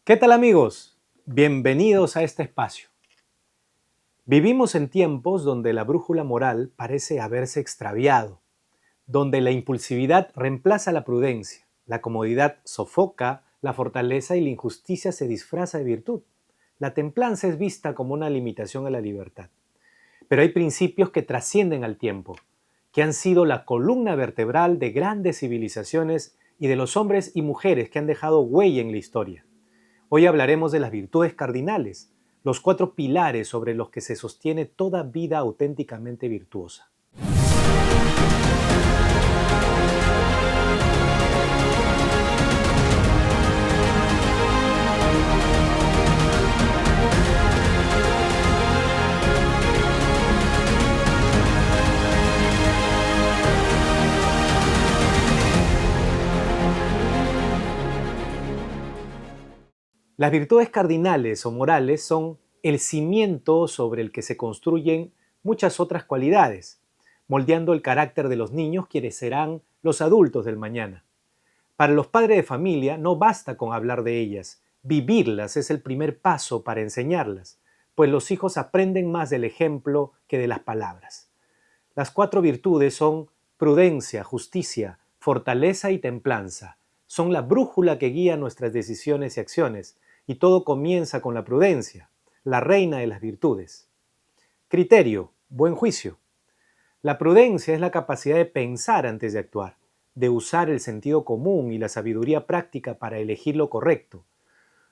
¿Qué tal amigos? Bienvenidos a este espacio. Vivimos en tiempos donde la brújula moral parece haberse extraviado, donde la impulsividad reemplaza la prudencia, la comodidad sofoca la fortaleza y la injusticia se disfraza de virtud. La templanza es vista como una limitación a la libertad. Pero hay principios que trascienden al tiempo, que han sido la columna vertebral de grandes civilizaciones y de los hombres y mujeres que han dejado huella en la historia. Hoy hablaremos de las virtudes cardinales, los 4 pilares sobre los que se sostiene toda vida auténticamente virtuosa. Las virtudes cardinales o morales son el cimiento sobre el que se construyen muchas otras cualidades, moldeando el carácter de los niños quienes serán los adultos del mañana. Para los padres de familia no basta con hablar de ellas, vivirlas es el primer paso para enseñarlas, pues los hijos aprenden más del ejemplo que de las palabras. Las 4 virtudes son prudencia, justicia, fortaleza y templanza. Son la brújula que guía nuestras decisiones y acciones, y todo comienza con la prudencia, la reina de las virtudes. Criterio, buen juicio. La prudencia es la capacidad de pensar antes de actuar, de usar el sentido común y la sabiduría práctica para elegir lo correcto.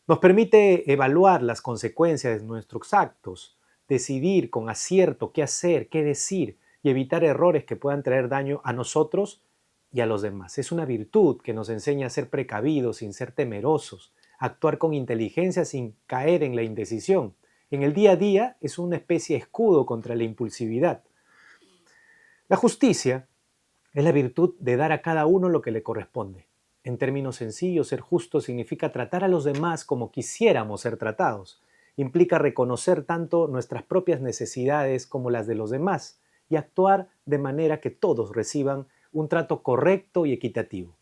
Nos permite evaluar las consecuencias de nuestros actos, decidir con acierto qué hacer, qué decir y evitar errores que puedan traer daño a nosotros y a los demás. Es una virtud que nos enseña a ser precavidos sin ser temerosos, a actuar con inteligencia sin caer en la indecisión. En el día a día es una especie de escudo contra la impulsividad. La justicia es la virtud de dar a cada uno lo que le corresponde. En términos sencillos, ser justo significa tratar a los demás como quisiéramos ser tratados. Implica reconocer tanto nuestras propias necesidades como las de los demás y actuar de manera que todos reciban un trato correcto y equitativo.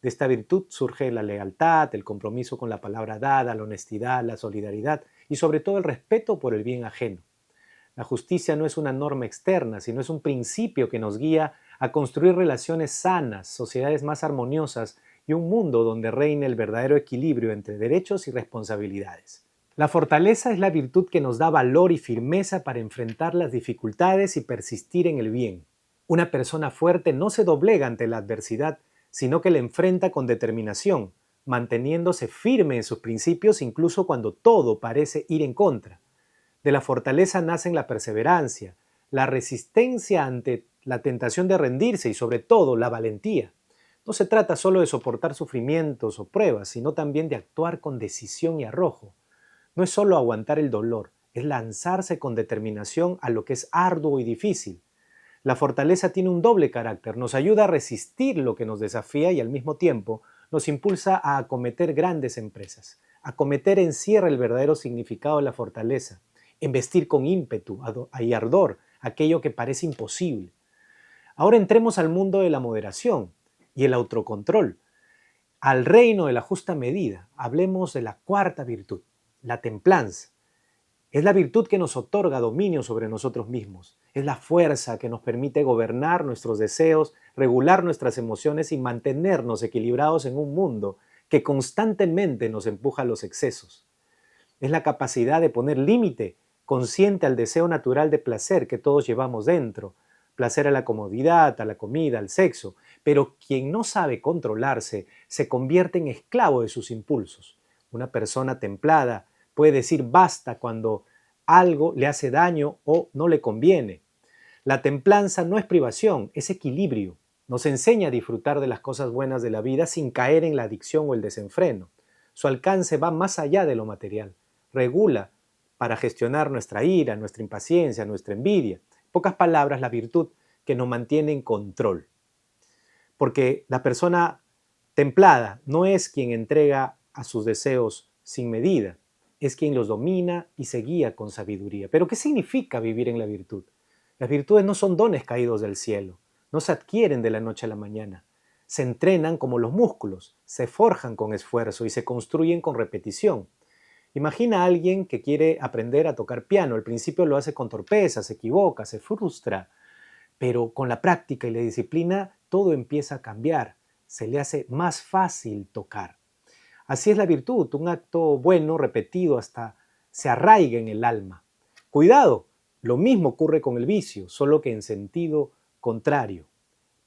De esta virtud surge la lealtad, el compromiso con la palabra dada, la honestidad, la solidaridad y sobre todo el respeto por el bien ajeno. La justicia no es una norma externa, sino es un principio que nos guía a construir relaciones sanas, sociedades más armoniosas y un mundo donde reine el verdadero equilibrio entre derechos y responsabilidades. La fortaleza es la virtud que nos da valor y firmeza para enfrentar las dificultades y persistir en el bien. Una persona fuerte no se doblega ante la adversidad, sino que la enfrenta con determinación, manteniéndose firme en sus principios incluso cuando todo parece ir en contra. De la fortaleza nacen la perseverancia, la resistencia ante la tentación de rendirse y sobre todo la valentía. No se trata solo de soportar sufrimientos o pruebas, sino también de actuar con decisión y arrojo. No es solo aguantar el dolor, es lanzarse con determinación a lo que es arduo y difícil. La fortaleza tiene un doble carácter, nos ayuda a resistir lo que nos desafía y al mismo tiempo nos impulsa a acometer grandes empresas. Acometer encierra el verdadero significado de la fortaleza, investir con ímpetu y ardor aquello que parece imposible. Ahora entremos al mundo de la moderación y el autocontrol, al reino de la justa medida. Hablemos de la 4ª virtud, la templanza. Es la virtud que nos otorga dominio sobre nosotros mismos. Es la fuerza que nos permite gobernar nuestros deseos, regular nuestras emociones y mantenernos equilibrados en un mundo que constantemente nos empuja a los excesos. Es la capacidad de poner límite consciente al deseo natural de placer que todos llevamos dentro, placer a la comodidad, a la comida, al sexo, pero quien no sabe controlarse se convierte en esclavo de sus impulsos. Una persona templada puede decir basta cuando algo le hace daño o no le conviene. La templanza no es privación, es equilibrio. Nos enseña a disfrutar de las cosas buenas de la vida sin caer en la adicción o el desenfreno. Su alcance va más allá de lo material. Regula para gestionar nuestra ira, nuestra impaciencia, nuestra envidia. En pocas palabras, la virtud que nos mantiene en control. Porque la persona templada no es quien entrega a sus deseos sin medida, es quien los domina y se guía con sabiduría. Pero ¿qué significa vivir en la virtud? Las virtudes no son dones caídos del cielo, no se adquieren de la noche a la mañana. se entrenan como los músculos, se forjan con esfuerzo y se construyen con repetición. Imagina a alguien que quiere aprender a tocar piano. Al principio lo hace con torpeza, se equivoca, se frustra, pero con la práctica y la disciplina todo empieza a cambiar. Se le hace más fácil tocar. Así es la virtud, un acto bueno, repetido, hasta se arraiga en el alma. Cuidado, lo mismo ocurre con el vicio, solo que en sentido contrario.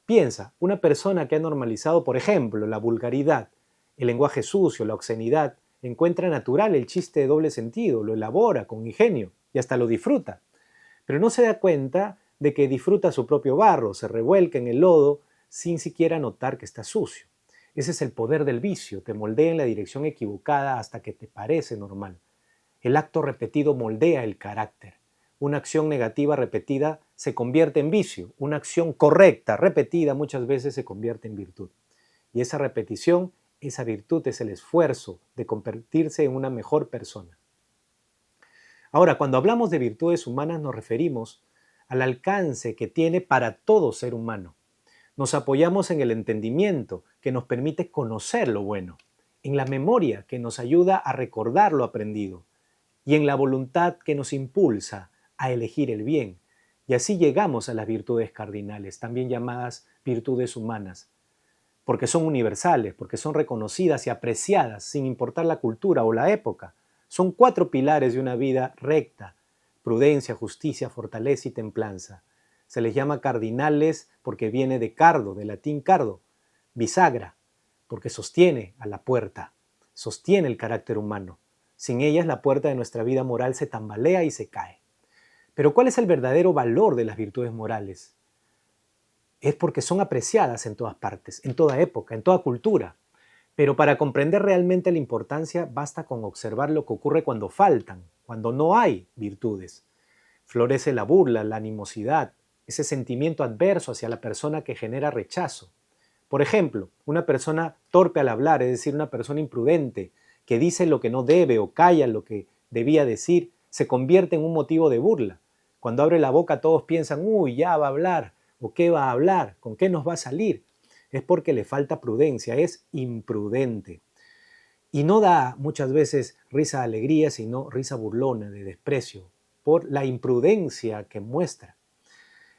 Piensa, una persona que ha normalizado, por ejemplo, la vulgaridad, el lenguaje sucio, la obscenidad, encuentra natural el chiste de doble sentido, lo elabora con ingenio y hasta lo disfruta. Pero no se da cuenta de que disfruta su propio barro, se revuelca en el lodo sin siquiera notar que está sucio. Ese es el poder del vicio, te moldea en la dirección equivocada hasta que te parece normal. El acto repetido moldea el carácter. Una acción negativa repetida se convierte en vicio. Una acción correcta, repetida, muchas veces se convierte en virtud. Y esa repetición, esa virtud es el esfuerzo de convertirse en una mejor persona. Ahora, cuando hablamos de virtudes humanas nos referimos al alcance que tiene para todo ser humano. Nos apoyamos en el entendimiento que nos permite conocer lo bueno, en la memoria que nos ayuda a recordar lo aprendido y en la voluntad que nos impulsa a elegir el bien. Y así llegamos a las virtudes cardinales, también llamadas virtudes humanas, porque son universales, porque son reconocidas y apreciadas sin importar la cultura o la época. Son 4 pilares de una vida recta: prudencia, justicia, fortaleza y templanza. Se les llama cardinales porque viene de cardo, del latín cardo, bisagra, porque sostiene a la puerta, sostiene el carácter humano. Sin ellas la puerta de nuestra vida moral se tambalea y se cae. Pero ¿cuál es el verdadero valor de las virtudes morales? Es porque son apreciadas en todas partes, en toda época, en toda cultura. Pero para comprender realmente la importancia basta con observar lo que ocurre cuando faltan, cuando no hay virtudes. Florece la burla, la animosidad, ese sentimiento adverso hacia la persona que genera rechazo. Por ejemplo, una persona torpe al hablar, es decir, una persona imprudente, que dice lo que no debe o calla lo que debía decir, se convierte en un motivo de burla. Cuando abre la boca todos piensan, uy, ya va a hablar, o qué va a hablar, con qué nos va a salir. Es porque le falta prudencia, es imprudente. Y no da muchas veces risa de alegría, sino risa burlona, de desprecio, por la imprudencia que muestra.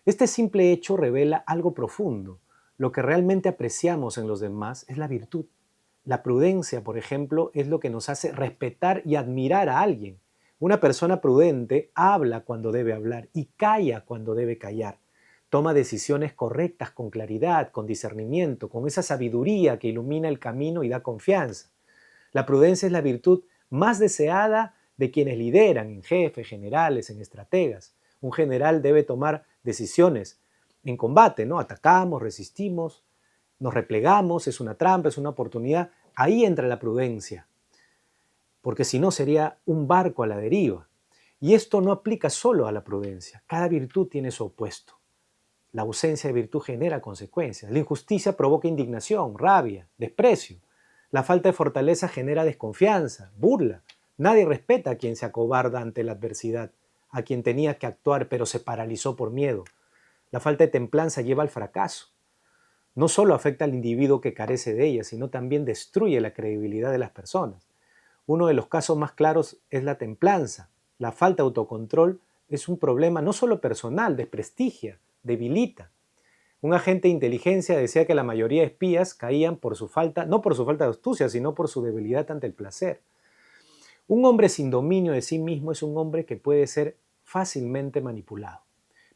Este simple hecho revela algo profundo. Lo que realmente apreciamos en los demás es la virtud. La prudencia, por ejemplo, es lo que nos hace respetar y admirar a alguien. Una persona prudente habla cuando debe hablar y calla cuando debe callar. Toma decisiones correctas con claridad, con discernimiento, con esa sabiduría que ilumina el camino y da confianza. La prudencia es la virtud más deseada de quienes lideran, en jefes, generales, en estrategas. Un general debe tomar decisiones en combate, ¿no? Atacamos, resistimos, nos replegamos, es una trampa, es una oportunidad. Ahí entra la prudencia, porque si no sería un barco a la deriva. Y esto no aplica solo a la prudencia. Cada virtud tiene su opuesto. La ausencia de virtud genera consecuencias. La injusticia provoca indignación, rabia, desprecio. La falta de fortaleza genera desconfianza, burla. Nadie respeta a quien se acobarda ante la adversidad, a quien tenía que actuar pero se paralizó por miedo. La falta de templanza lleva al fracaso. No solo afecta al individuo que carece de ella, sino también destruye la credibilidad de las personas. Uno de los casos más claros es la templanza. La falta de autocontrol es un problema no solo personal, desprestigia, debilita. Un agente de inteligencia decía que la mayoría de espías caían por su falta, no por su falta de astucia, sino por su debilidad ante el placer. Un hombre sin dominio de sí mismo es un hombre que puede ser fácilmente manipulado.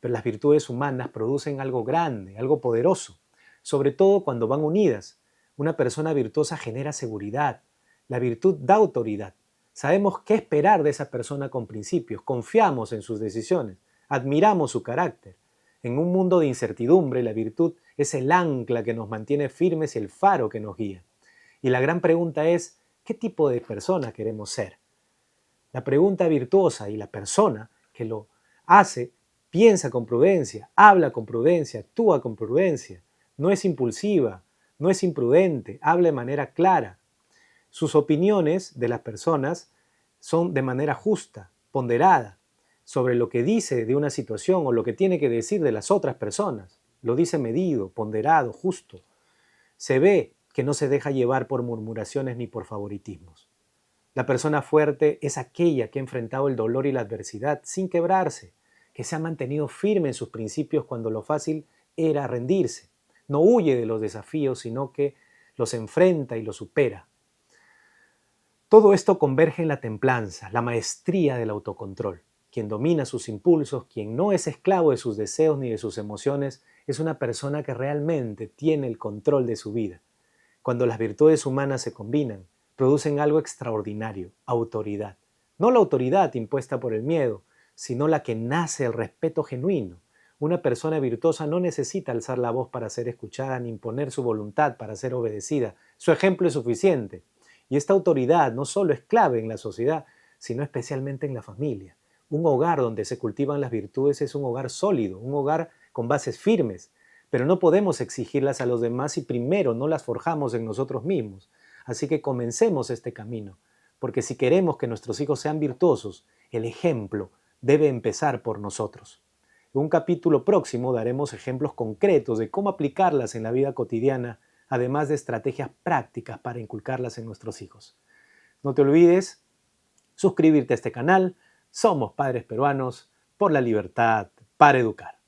Pero las virtudes humanas producen algo grande, algo poderoso, sobre todo cuando van unidas. Una persona virtuosa genera seguridad. La virtud da autoridad. Sabemos qué esperar de esa persona con principios, confiamos en sus decisiones, admiramos su carácter. En un mundo de incertidumbre, la virtud es el ancla que nos mantiene firmes y el faro que nos guía. Y la gran pregunta es, ¿qué tipo de persona queremos ser? La pregunta virtuosa y la persona que lo hace piensa con prudencia, habla con prudencia, actúa con prudencia, no es impulsiva, no es imprudente, habla de manera clara. Sus opiniones de las personas son de manera justa, ponderada, sobre lo que dice de una situación o lo que tiene que decir de las otras personas. Lo dice medido, ponderado, justo. Se ve que no se deja llevar por murmuraciones ni por favoritismos. La persona fuerte es aquella que ha enfrentado el dolor y la adversidad sin quebrarse, que se ha mantenido firme en sus principios cuando lo fácil era rendirse. No huye de los desafíos, sino que los enfrenta y los supera. Todo esto converge en la templanza, la maestría del autocontrol. Quien domina sus impulsos, quien no es esclavo de sus deseos ni de sus emociones, es una persona que realmente tiene el control de su vida. Cuando las virtudes humanas se combinan, producen algo extraordinario, autoridad. No la autoridad impuesta por el miedo, sino la que nace del respeto genuino. Una persona virtuosa no necesita alzar la voz para ser escuchada ni imponer su voluntad para ser obedecida. Su ejemplo es suficiente. Y esta autoridad no solo es clave en la sociedad, sino especialmente en la familia. Un hogar donde se cultivan las virtudes es un hogar sólido, un hogar con bases firmes, pero no podemos exigirlas a los demás si primero no las forjamos en nosotros mismos. Así que comencemos este camino, porque si queremos que nuestros hijos sean virtuosos, el ejemplo debe empezar por nosotros. En un capítulo próximo daremos ejemplos concretos de cómo aplicarlas en la vida cotidiana, además de estrategias prácticas para inculcarlas en nuestros hijos. No te olvides suscribirte a este canal. Somos Padres Peruanos por la Libertad para Educar.